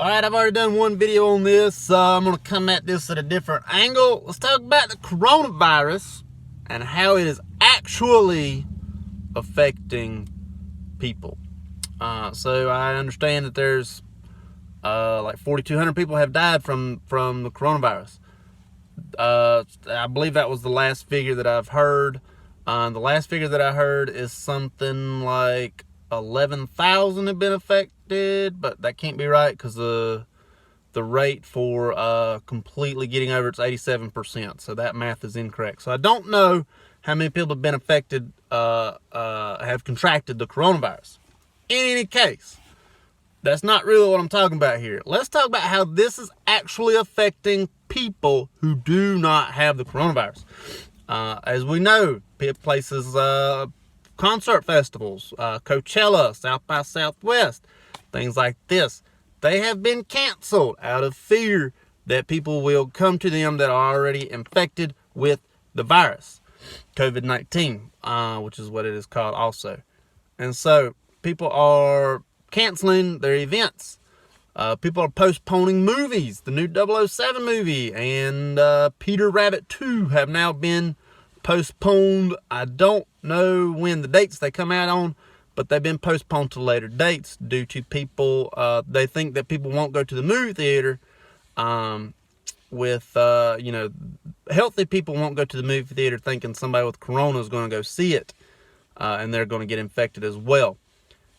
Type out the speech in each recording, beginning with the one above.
Alright, I've already done one video on this. I'm going to come at this at a different angle. Let's talk about the coronavirus and how it is actually affecting people. So I understand that there's like 4,200 people have died from the coronavirus. I believe that was the last figure that I've heard. The last figure that I heard is something like 11,000 have been affected, but that can't be right because the rate for completely getting over it's 87%. So that math is incorrect. So I don't know how many people have been affected, have contracted the coronavirus. In any case, that's not really what I'm talking about here. Let's talk about how this is actually affecting people who do not have the coronavirus. As we know, places, concert festivals, Coachella, South by Southwest, things like this, they have been canceled out of fear that people will come to them that are already infected with the virus, COVID-19, which is what it is called also. And so people are canceling their events. People are postponing movies. The new 007 movie and Peter Rabbit 2 have now been postponed. I don't know when the dates they come out on, but they've been postponed to later dates due to people, they think that people won't go to the movie theater healthy people won't go to the movie theater thinking somebody with corona is going to go see it, and they're going to get infected as well.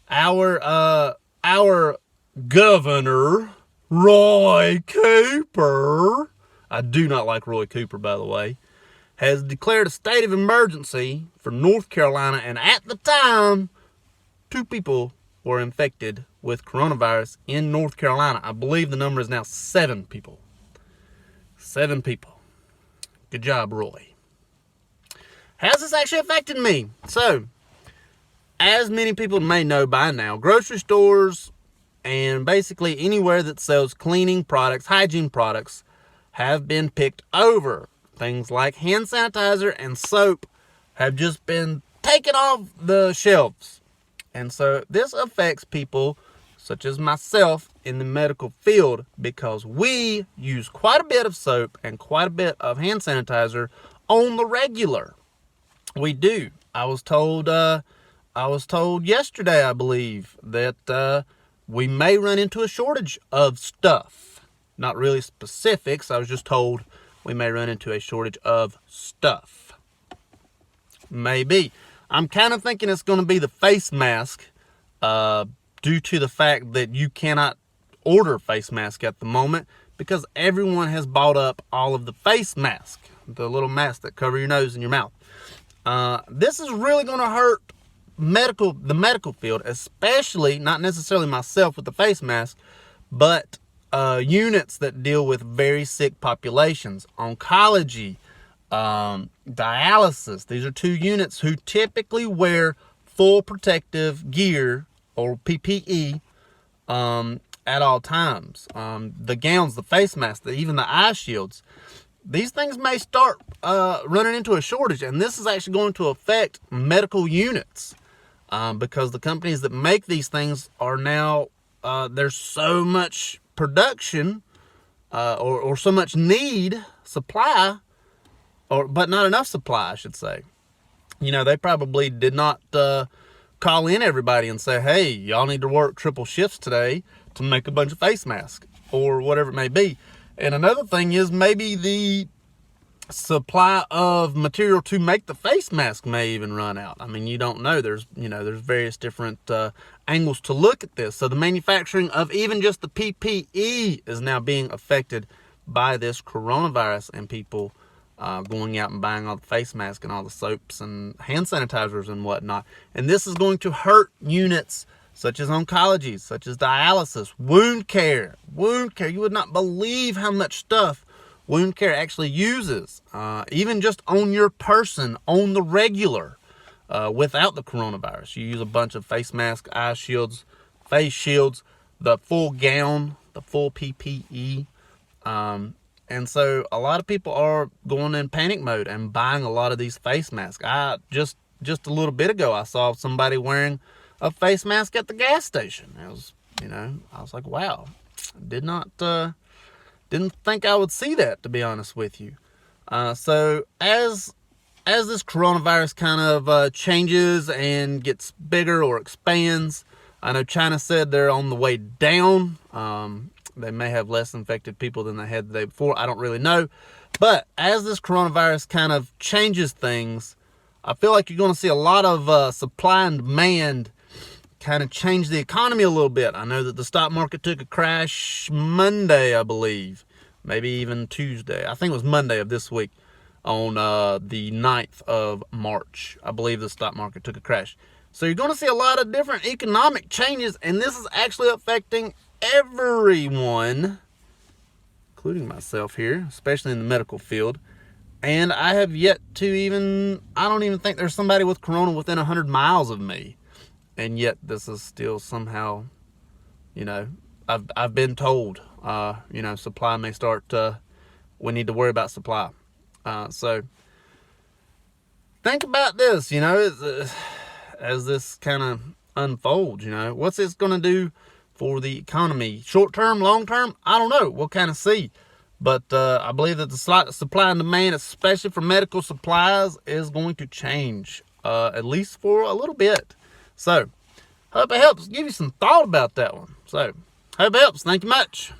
Our governor, Roy Cooper, I do not like Roy Cooper, by the way, has declared a state of emergency for North Carolina, and at the time, 2 people were infected with coronavirus in North Carolina. I believe the number is now 7 people. 7 people. Good job, Roy. How's this actually affected me? So, as many people may know by now, grocery stores and basically anywhere that sells cleaning products, hygiene products, have been picked over. Things like hand sanitizer and soap have just been taken off the shelves. And so this affects people such as myself in the medical field because we use quite a bit of soap and quite a bit of hand sanitizer on the regular. We do. I was told yesterday, I believe, that we may run into a shortage of stuff. Not really specifics. I was just told we may run into a shortage of stuff. Maybe. I'm kind of thinking it's going to be the face mask due to the fact that you cannot order face mask at the moment because everyone has bought up all of the face mask, the little masks that cover your nose and your mouth. This is really going to hurt the medical field, especially, not necessarily myself with the face mask, but units that deal with very sick populations, oncology, dialysis. These are 2 units who typically wear full protective gear or PPE at all times. The gowns, the face masks, even the eye shields. These things may start running into a shortage, and this is actually going to affect medical units because the companies that make these things are now, there's so much production or so much supply, but not enough supply, I should say. You know, they probably did not call in everybody and say, hey, y'all need to work triple shifts today to make a bunch of face masks or whatever it may be. And another thing is maybe the supply of material to make the face mask may even run out. I mean, you don't know. There's various different angles to look at this. So the manufacturing of even just the PPE is now being affected by this coronavirus, and people going out and buying all the face masks and all the soaps and hand sanitizers and whatnot. And this is going to hurt units such as oncology, such as dialysis, wound care. You would not believe how much stuff wound care actually uses, even just on your person, on the regular, without the coronavirus. You use a bunch of face masks, eye shields, face shields, the full gown, the full PPE. And so a lot of people are going in panic mode and buying a lot of these face masks. Just a little bit ago, I saw somebody wearing a face mask at the gas station. I was like, wow, Didn't think I would see that, to be honest with you. So as this coronavirus kind of changes and gets bigger or expands, I know China said they're on the way down. They may have less infected people than they had the day before. I don't really know. But as this coronavirus kind of changes things, I feel like you're going to see a lot of supply and demand kind of change the economy a little bit. I know that the stock market took a crash Monday, I believe. Maybe even Tuesday. I think it was Monday of this week on the 9th of March. I believe the stock market took a crash. So you're going to see a lot of different economic changes, and this is actually affecting everyone, including myself here, especially in the medical field. And I have yet to I don't even think there's somebody with corona within 100 miles of me. And yet this is still somehow, I've been told, supply may start, we need to worry about supply. So think about this, as this kind of unfolds, what's this going to do for the economy? Short term, long term? I don't know. We'll kind of see. But I believe that the supply and demand, especially for medical supplies, is going to change, at least for a little bit. So, hope it helps give you some thought about that one. So, hope it helps. Thank you much.